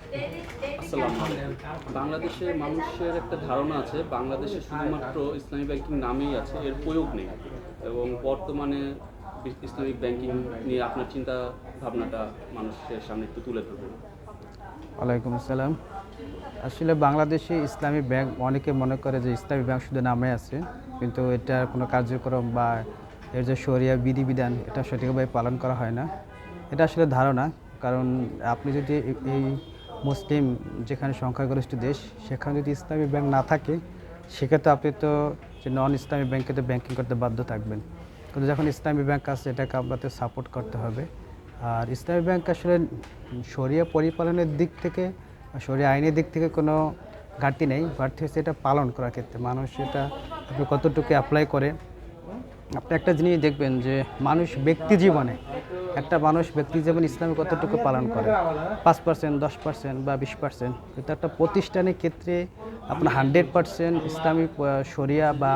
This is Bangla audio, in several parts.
আসসালামু আলাইকুম। বাংলাদেশের মানুষের একটা ধারণা আছে বাংলাদেশে শুধুমাত্র ইসলামী ব্যাংকিং নামেই আছে, এর প্রয়োগ নেই। এবং বর্তমানে ইসলামিক ব্যাংকিং নিয়ে আপনার চিন্তা ভাবনাটা মানুষের সামনে একটু তুলে ধরবেন। ওয়ালাইকুম আসসালাম। আসলে বাংলাদেশে ইসলামী ব্যাংক অনেকে মনে করে যে ইসলামী ব্যাংক শুধু নামে আছে, কিন্তু এটার কোনো কার্যক্রম বা এর যে শরিয়া বিধিবিধান এটা সঠিকভাবে পালন করা হয় না। এটা আসলে ধারণা। কারণ আপনি যদি এই মুসলিম যেখানে সংখ্যাগরিষ্ঠ দেশ, সেখানে যদি ইসলামী ব্যাংক না থাকে, সেক্ষেত্রে আপনি তো যে নন ইসলামী ব্যাংকে তো ব্যাংকিং করতে বাধ্য থাকবেন। কিন্তু যখন ইসলামী ব্যাংক আছে, এটাকে আপনাদের সাপোর্ট করতে হবে। আর ইসলামী ব্যাংক আসলে শরিয়া পরিপালনের দিক থেকে, শরিয়া আইনের দিক থেকে কোনো ঘাটতি নেই। ঘাটতি হচ্ছে এটা পালন করার ক্ষেত্রে মানুষ এটা আপনি কতটুকু অ্যাপ্লাই করে। আপনি একটা জিনিস দেখবেন যে ব্যক্তি জীবনে ব্যক্তি জীবনে ইসলামে কতটুকু পালন করে, 5%, 10% বা 20%। কিন্তু একটা প্রতিষ্ঠানের ক্ষেত্রে আপনার 100% ইসলামিক শরিয়া বা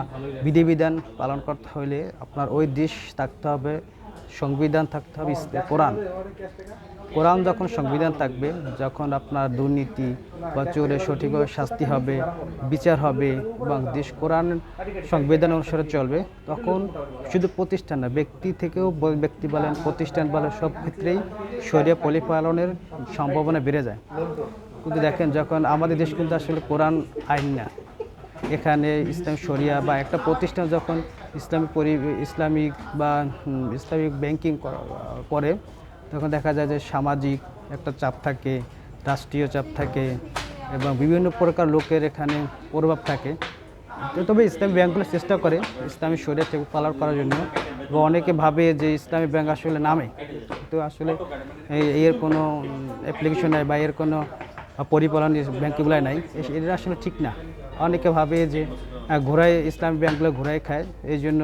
বিধিবিধান পালন করতে হলে আপনার ওই দেশ থাকতে হবে, সংবিধান থাকতে হবে, কোরআন কোরআন যখন সংবিধান থাকবে, যখন আপনার দুর্নীতি বা চোরের সঠিকভাবে শাস্তি হবে, বিচার হবে এবং দেশ কোরআন সংবিধান অনুসারে চলবে, তখন শুধু প্রতিষ্ঠান না, ব্যক্তি থেকেও ব্যক্তি বলেন, প্রতিষ্ঠান বলেন, সব ক্ষেত্রেই শরিয়া পরিপালনের সম্ভাবনা বেড়ে যায়। কিন্তু দেখেন, যখন আমাদের দেশ কিন্তু আসলে কোরআন আইন না, এখানে ইসলাম শরিয়া বা একটা প্রতিষ্ঠান যখন ইসলামিক ব্যাংকিং করে, তখন দেখা যায় যে সামাজিক একটা চাপ থাকে, রাষ্ট্রীয় চাপ থাকে এবং বিভিন্ন প্রকার লোকের এখানে প্রভাব থাকে। তবে ইসলামী ব্যাংকগুলো চেষ্টা করে ইসলামী শরিয়া পালন করার জন্য। এবং অনেকে ভাবে যে ইসলামী ব্যাংক আসলে নামে, তো আসলে এর কোনো অ্যাপ্লিকেশন নাই বা এর কোনো পরিপালন ব্যাংকগুলো নাই, এটা আসলে ঠিক না। অনেকে ভাবে যে ঘোড়ায় ইসলামী ব্যাংকগুলো ঘোড়ায় খায়, এই জন্য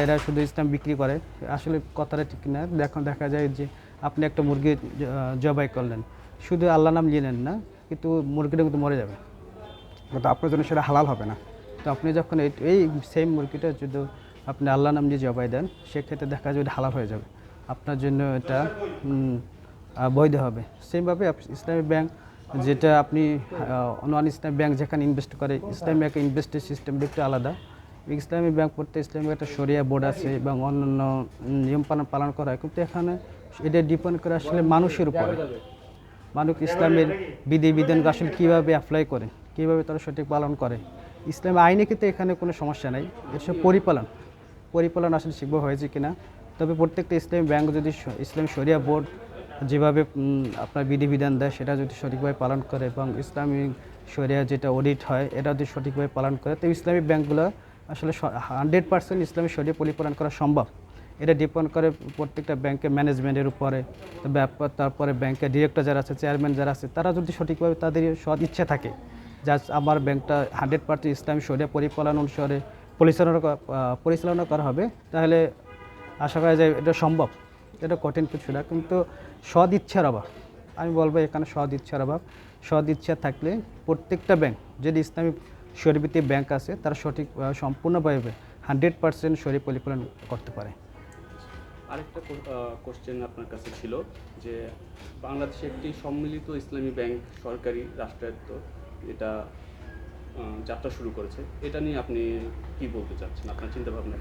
এরা শুধু ইসলাম বিক্রি করে। আসলে কথাটা ঠিক না। দেখা যায় যে আপনি একটা মুরগি জবাই করলেন, শুধু আল্লাহ নাম নিলেন না, কিন্তু মুরগিটা কিন্তু মরে যাবে, কিন্তু আপনার জন্য সেটা হালাল হবে না। তো আপনি যখন এই সেম মুরগিটা যদি আপনি আল্লাহ নাম দিয়ে জবাই দেন, সেক্ষেত্রে দেখা যায় হালাল হয়ে যাবে, আপনার জন্য এটা বৈধ হবে। সেমভাবে ইসলামী ব্যাংক যেটা আপনি নন ইসলামী ব্যাংক যেখানে ইনভেস্ট করে, ইসলামী ব্যাংকের ইনভেস্টের সিস্টেমটা একটু আলাদা। ইসলামী ব্যাংক পড়তে ইসলামী একটা শরিয়া বোর্ড আছে এবং অন্যান্য নিয়ম পালন করা হয়, কিন্তু এখানে এটা ডিপেন্ড করে আসলে মানুষের উপরে। মানুষ ইসলামের বিধিবিধানকে আসলে কীভাবে অ্যাপ্লাই করে, কীভাবে তারা সঠিক পালন করে। ইসলামী আইনে কিন্তু এখানে কোনো সমস্যা নেই, এসব পরিপালন আসলে শিখবো হয়েছে কিনা। তবে প্রত্যেকটা ইসলামী ব্যাংক যদি ইসলামী শরিয়া বোর্ড যেভাবে আপনার বিধিবিধান দেয়, সেটা যদি সঠিকভাবে পালন করে এবং ইসলামিক শরিয়া যেটা অডিট হয়, এটা যদি সঠিকভাবে পালন করে, তো ইসলামিক ব্যাংকগুলো আসলে 100% ইসলামী শরিয়া পরিপালন করা সম্ভব। এটা ডিপেন্ড করে প্রত্যেকটা ব্যাংকের ম্যানেজমেন্টের উপরে। তারপরে ব্যাংকের ডিরেক্টর যারা আছে, চেয়ারম্যান যারা আছে, তারা যদি সঠিকভাবে তাদের সৎ ইচ্ছা থাকে যা আমার ব্যাংকটা 100% ইসলামী শরিয়া পরিপালন অনুসারে পরিচালনা করা হবে, তাহলে আশা করা যায় এটা সম্ভব। এটা কঠিন কিছু না, কিন্তু সৎ ইচ্ছার অভাব। আমি বলবো এখানে সৎ ইচ্ছা থাকলে প্রত্যেকটা ব্যাংক, যদি ইসলামিক শরিয়াভিত্তিক ব্যাংক আছে, তারা সঠিক সম্পূর্ণভাবে 100% শরিয়া পরিপালন করতে পারে। আরেকটা কোশ্চেন আপনার কাছে ছিল যে বাংলাদেশে একটি সম্মিলিত ইসলামী ব্যাংক সরকারি রাষ্ট্রায়ত্ত এটা যাত্রা শুরু করেছে, এটা নিয়ে আপনি কি বলতে চাচ্ছেন, আপনার চিন্তা ভাবনা?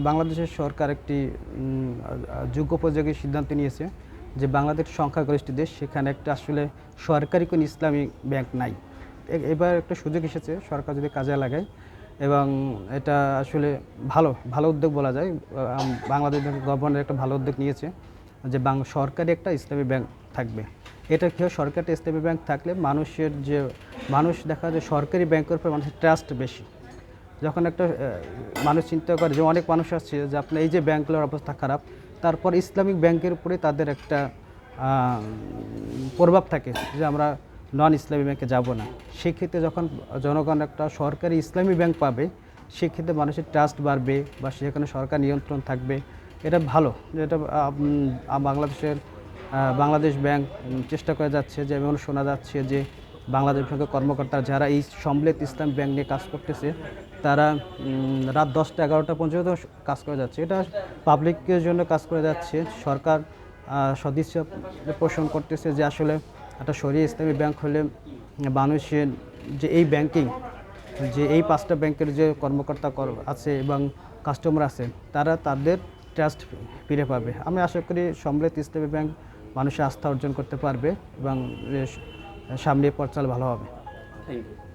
বাংলাদেশের সরকার একটি যুগোপযোগী সিদ্ধান্ত নিয়েছে যে বাংলাদেশ সংখ্যাগরিষ্ঠ দেশ, সেখানে একটা আসলে সরকারি কোনো ইসলামী ব্যাংক নাই। এবার একটা সুযোগ এসেছে, সরকার যদি কাজে লাগায়, এবং এটা আসলে ভালো উদ্যোগ বলা যায়। বাংলাদেশ গভর্নমেন্ট একটা ভালো উদ্যোগ নিয়েছে যে সরকারি একটা ইসলামী ব্যাংক থাকবে। এটা কী হয়, সরকারি ইসলামী ব্যাংক থাকলে মানুষ দেখা যায় সরকারি ব্যাংকের উপর মানুষের ট্রাস্ট বেশি। যখন একটা মানুষ চিন্তা করে যে অনেক মানুষ আসছে যে আপনার এই যে ব্যাংকগুলোর অবস্থা খারাপ, তারপর ইসলামিক ব্যাংকের উপরে তাদের একটা প্রভাব থাকে যে আমরা নন ইসলামী ব্যাংকে যাব না। সেক্ষেত্রে যখন জনগণ একটা সরকারি ইসলামী ব্যাংক পাবে, সেক্ষেত্রে মানুষের ট্রাস্ট বাড়বে বা সেখানে সরকার নিয়ন্ত্রণ থাকবে। এটা ভালো। এটা বাংলাদেশ ব্যাংক চেষ্টা করে যাচ্ছে, যে এমন শোনা যাচ্ছে যে বাংলাদেশ ব্যাংকের কর্মকর্তারা যারা এই সম্মিলিত ইসলাম ব্যাংক নিয়ে কাজ করতেছে, তারা রাত 10টা-11টা পর্যন্ত কাজ করে যাচ্ছে। এটা পাবলিকের জন্য কাজ করে যাচ্ছে। সরকার সদিচ্ছা পোষণ করতেছে যে আসলে একটা শরিয়া ইসলামী ব্যাংক হলে মানুষের যে এই ব্যাংকিং, যে এই 5টা ব্যাংকের যে কর্মকর্তা আছে এবং কাস্টমার আছে, তারা তাদের ট্রাস্ট ফিরে পাবে। আমি আশা করি সম্মিলিত ইসলামী ব্যাংক মানুষের আস্থা অর্জন করতে পারবে এবং সামনে পথ চলা ভালো হবে। Thank you.